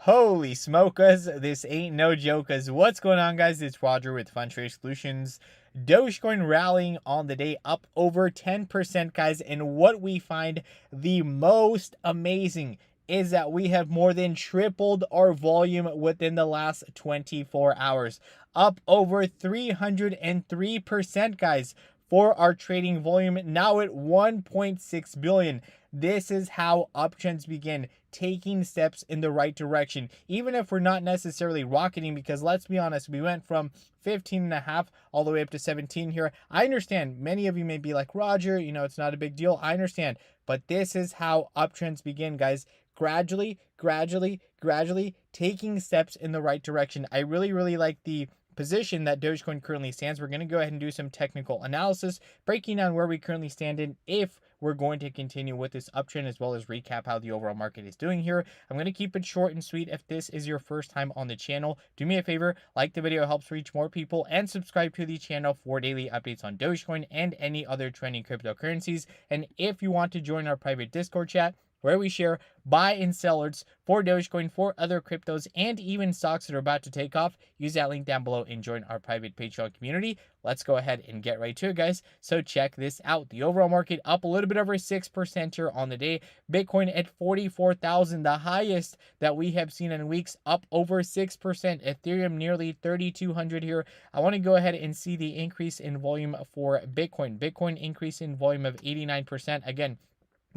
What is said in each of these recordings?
Holy smokas, this ain't no jokas. What's going on, guys? It's Roger with Fun Trade Solutions. Dogecoin rallying on the day, up over 10%, guys. And what we find the most amazing is that we have more than tripled our volume within the last 24 hours. Up over 303%, guys, for our trading volume, now at 1.6 billion. This is how uptrends begin, taking steps in the right direction, even if we're not necessarily rocketing, because let's be honest, we went from 15.5 all the way up to 17 here. I understand many of you may be like, Roger, it's not a big deal. I understand, but this is how uptrends begin, guys. Gradually taking steps in the right direction. I really like the position that Dogecoin currently stands. We're going to go ahead and do some technical analysis, breaking down where we currently stand and if we're going to continue with this uptrend, as well as recap how the overall market is doing here. I'm going to keep it short and sweet. If this is your first time on the channel, do me a favor, like the video, helps reach more people, and subscribe to the channel for daily updates on Dogecoin and any other trending cryptocurrencies. And if you want to join our private Discord chat, where we share buy and sell alerts for Dogecoin, for other cryptos, and even stocks that are about to take off, use that link down below and join our private Patreon community. Let's go ahead and get right to it, guys. So check this out. The overall market up a little bit over 6% here on the day. Bitcoin at 44,000, the highest that we have seen in weeks, up over 6%. Ethereum nearly 3,200 here. I want to go ahead and see the increase in volume for Bitcoin. Bitcoin increase in volume of 89%. Again,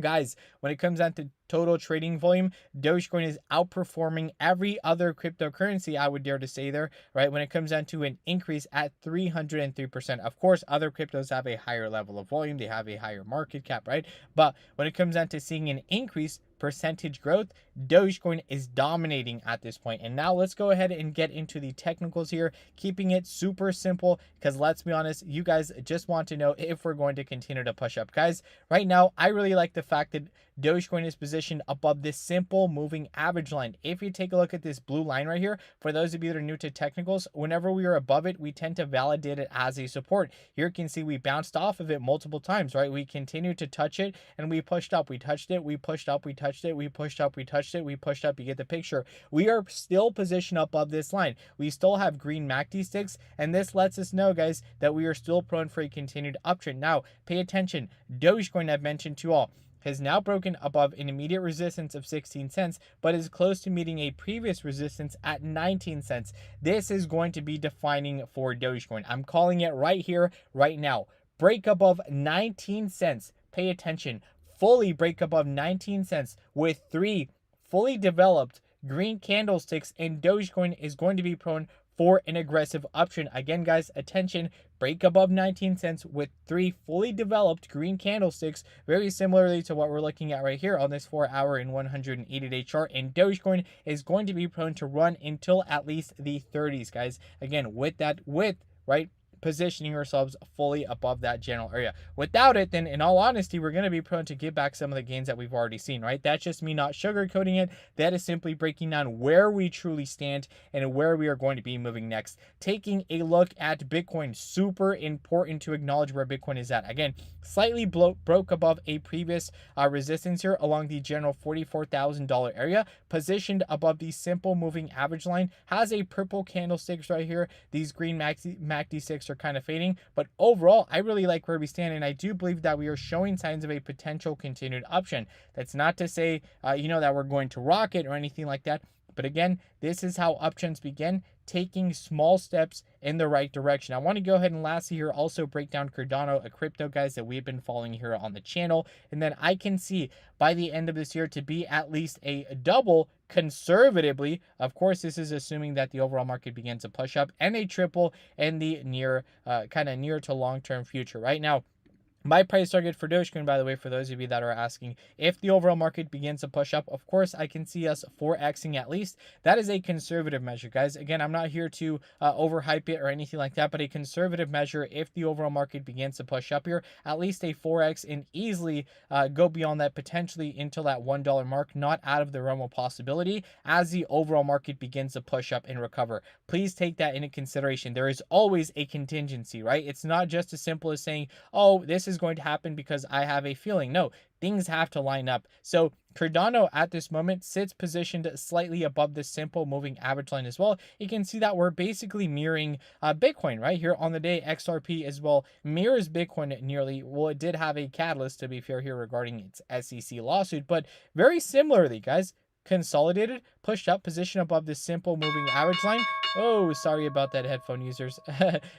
guys, when it comes down to total trading volume, Dogecoin is outperforming every other cryptocurrency, I would dare to say there, right? When it comes down to an increase at 303%. Of course, other cryptos have a higher level of volume. They have a higher market cap, right? But when it comes down to seeing an increase, percentage growth, Dogecoin is dominating at this point. And now let's go ahead and get into the technicals here, keeping it super simple, because let's be honest, you guys just want to know if we're going to continue to push up. Guys, right now, I really like the fact that Dogecoin is positioned above this simple moving average line. If you take a look at this blue line right here, for those of you that are new to technicals, whenever we are above it, we tend to validate it as a support. Here you can see we bounced off of it multiple times, right? We continued to touch it and we pushed up. We touched it, we pushed up, we touched it, we pushed up, we touched it, we pushed up. You get the picture. We are still positioned above this line. We still have green MACD sticks, and this lets us know, guys, that we are still prone for a continued uptrend. Now, pay attention. Dogecoin, I've mentioned to you all, has now broken above an immediate resistance of 16 cents, but is close to meeting a previous resistance at 19 cents. This is going to be defining for Dogecoin. I'm calling it right here, right now. Break above 19 cents. Pay attention. Fully break above 19 cents with 3 fully developed green candlesticks, and Dogecoin is going to be prone for an aggressive uptrend. Again, guys, attention, break above 19 cents with 3 fully developed green candlesticks, very similarly to what we're looking at right here on this 4-hour and 180-day chart. And Dogecoin is going to be prone to run until at least the 30s, guys. Again, with that width, right, positioning ourselves fully above that general area. Without it, then in all honesty, we're going to be prone to give back some of the gains that we've already seen, right? That's just me not sugarcoating it. That is simply breaking down where we truly stand and where we are going to be moving next. Taking a look at Bitcoin, super important to acknowledge where Bitcoin is at. Again, slightly broke above a previous resistance here along the general $44,000 area, positioned above the simple moving average line, has a purple candlesticks right here. These green MACD sticks are kind of fading, but overall, I really like where we stand, and I do believe that we are showing signs of a potential continued uptrend. That's not to say, that we're going to rocket or anything like that. But again, this is how uptrends begin, taking small steps in the right direction. I want to go ahead and lastly here also break down Cardano, a crypto, guys, that we've been following here on the channel. And then I can see by the end of this year to be at least a double conservatively. Of course, this is assuming that the overall market begins to push up, and a triple in the near to long-term future. Right now, my price target for Dogecoin, by the way, for those of you that are asking, if the overall market begins to push up, of course, I can see us 4xing at least. That is a conservative measure, guys. Again, I'm not here to overhype it or anything like that, but a conservative measure, if the overall market begins to push up here, at least a 4x, and easily go beyond that, potentially until that $1 mark, not out of the realm of possibility as the overall market begins to push up and recover. Please take that into consideration. There is always a contingency, right? It's not just as simple as saying, oh, this is is going to happen because I have a feeling. No, things have to line up. So Cardano at this moment sits positioned slightly above the simple moving average line as well. You can see that we're basically mirroring Bitcoin right here on the day. XRP as well mirrors Bitcoin nearly. Well, it did have a catalyst, to be fair, here regarding its SEC lawsuit, but very similarly, guys, consolidated, pushed up, position above the simple moving average line. Oh, sorry about that, headphone users.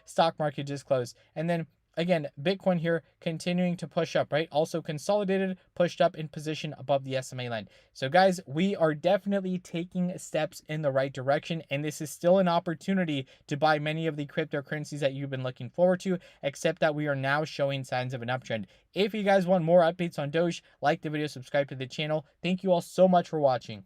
Stock market just closed. And then again, Bitcoin here continuing to push up, right? Also consolidated, pushed up in position above the SMA line. So guys, we are definitely taking steps in the right direction, and this is still an opportunity to buy many of the cryptocurrencies that you've been looking forward to, except that we are now showing signs of an uptrend. If you guys want more updates on Doge, like the video, subscribe to the channel. Thank you all so much for watching.